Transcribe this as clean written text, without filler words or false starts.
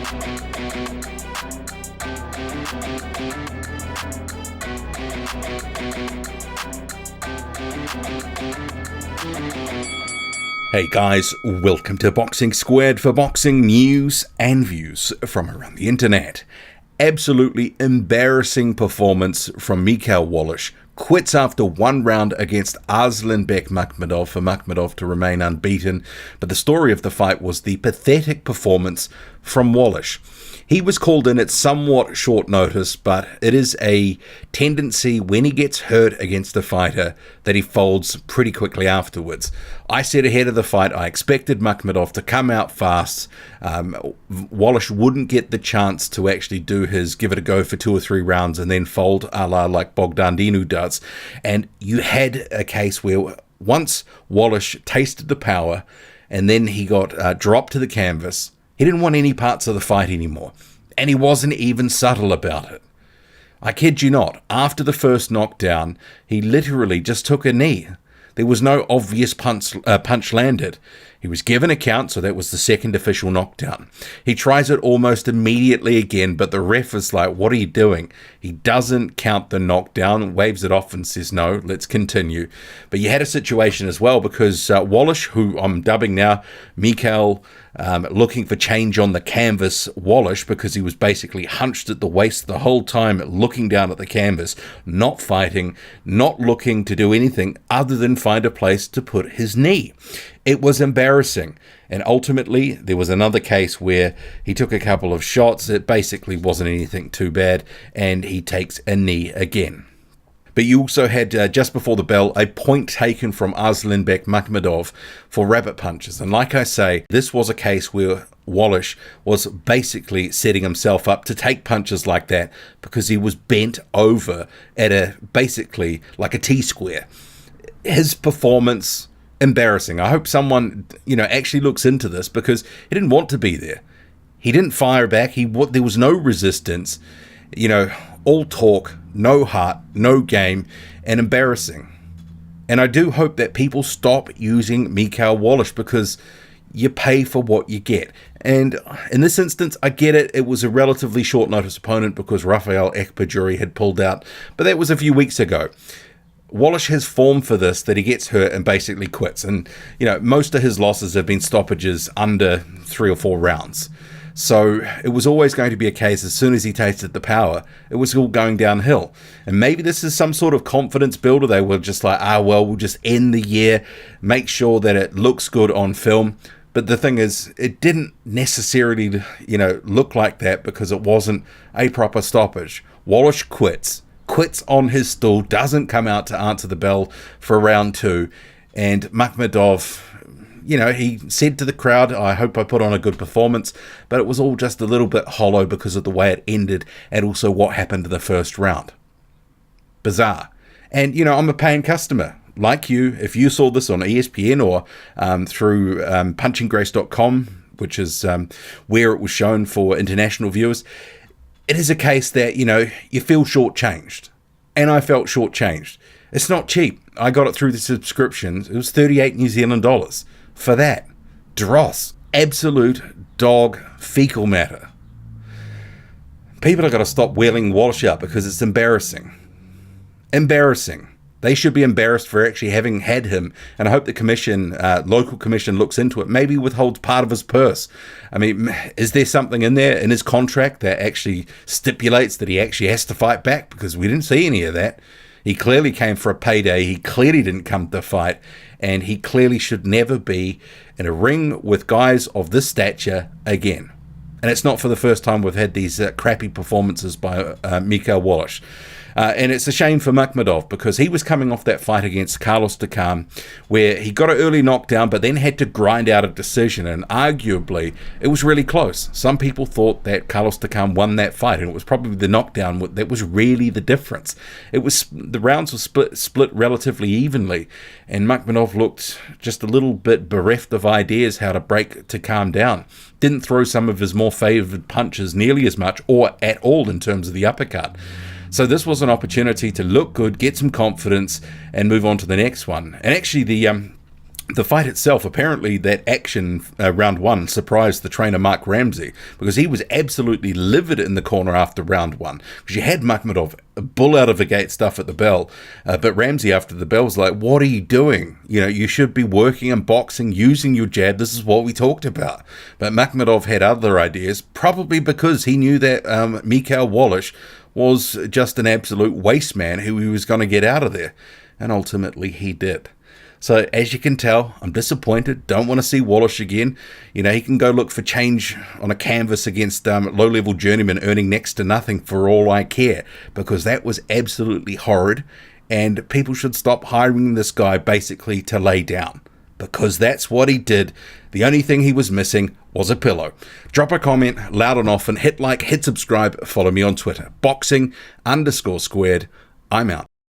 Hey guys, welcome to Boxing Squared for boxing news and views from around the internet. Absolutely embarrassing performance from Mikhail Wallish. Quits after one round against Arslanbek Makhmudov for Makhmudov to remain unbeaten. But the story of the fight was the pathetic performance from Wallish. He was called in at somewhat short notice, but it is a tendency when he gets hurt against a fighter that he folds pretty quickly afterwards. I said ahead of the fight I expected Makhmudov to come out fast. Wallish wouldn't get the chance to actually do his give it a go for 2 or 3 rounds and then fold a la like Bogdan Dinu does. And you had a case where once Wallish tasted the power and then he got dropped to the canvas, he didn't want any parts of the fight anymore, and he wasn't even subtle about it. I kid you not, after the first knockdown, he literally just took a knee. There was no obvious punch landed. He was given a count, so that was the second official knockdown. He tries it almost immediately again, but the ref is like, what are you doing? He doesn't count the knockdown, waves it off and says, no, let's continue. But you had a situation as well because Wallish, who I'm dubbing now Mikhail, looking for change on the canvas Wallish, because he was basically hunched at the waist the whole time, looking down at the canvas, not fighting, not looking to do anything other than find a place to put his knee. It was embarrassing. And ultimately, there was another case where he took a couple of shots. It basically wasn't anything too bad, and he takes a knee again. But you also had, just before the bell, a point taken from Arslanbek Makhmudov for rabbit punches. And like I say, this was a case where Wallish was basically setting himself up to take punches like that because he was bent over at basically like a T-square. His performance, embarrassing. I hope someone, actually looks into this because he didn't want to be there. He didn't fire back. There was no resistance. All talk, no heart, no game, and embarrassing. And I do hope that people stop using Mikhail Wallish because you pay for what you get. And in this instance, I get it. It was a relatively short notice opponent because Rafael Ekpajuri had pulled out, but that was a few weeks ago. Wallish has form for this, that he gets hurt and basically quits. And, most of his losses have been stoppages under 3 or 4 rounds. So it was always going to be a case, as soon as he tasted the power, it was all going downhill. And maybe this is some sort of confidence builder. They were just like, we'll just end the year, make sure that it looks good on film. But the thing is, it didn't necessarily, look like that because it wasn't a proper stoppage. Wallish quits on his stool, doesn't come out to answer the bell for round 2. And Makhmudov, he said to the crowd, I hope I put on a good performance, but it was all just a little bit hollow because of the way it ended and also what happened to the first round. Bizarre. And, I'm a paying customer. Like you, if you saw this on ESPN or through punchinggrace.com, which is where it was shown for international viewers, it is a case that, you feel shortchanged. And I felt shortchanged. It's not cheap. I got it through the subscriptions. It was 38 New Zealand dollars for that. Dross. Absolute dog fecal matter. People have got to stop wheeling Wallish up because it's embarrassing. Embarrassing. They should be embarrassed for actually having had him, and I hope the commission, local commission, looks into it. Maybe withholds part of his purse. I mean, is there something in there in his contract that actually stipulates that he actually has to fight back? Because we didn't see any of that. He clearly came for a payday. He clearly didn't come to fight, and he clearly should never be in a ring with guys of this stature again. And it's not for the first time we've had these crappy performances by Mikhail Wallish. And it's a shame for Makhmudov because he was coming off that fight against Carlos Takam where he got an early knockdown but then had to grind out a decision, and arguably it was really close. Some people thought that Carlos Takam won that fight, and it was probably the knockdown that was really the difference. The rounds were split relatively evenly, and Makhmudov looked just a little bit bereft of ideas how to break Takam down. Didn't throw some of his more favoured punches nearly as much or at all in terms of the uppercut. So this was an opportunity to look good, get some confidence, and move on to the next one. And actually, the the fight itself, apparently that action round one surprised the trainer Mark Ramsey, because he was absolutely livid in the corner after round one, because you had Makhmudov bull out of the gate stuff at the bell, but Ramsey after the bell was like, what are you doing? You know, you should be working and boxing, using your jab. This is what we talked about. But Makhmudov had other ideas, probably because he knew that Mikhail Wallish was just an absolute waste man who he was going to get out of there. And ultimately he did. So, as you can tell, I'm disappointed. Don't want to see Wallish again. You know, he can go look for change on a canvas against low-level journeymen earning next to nothing for all I care, because that was absolutely horrid, and people should stop hiring this guy basically to lay down, because that's what he did. The only thing he was missing was a pillow. Drop a comment, loud and often, hit like, hit subscribe, follow me on Twitter. Boxing_squared. I'm out.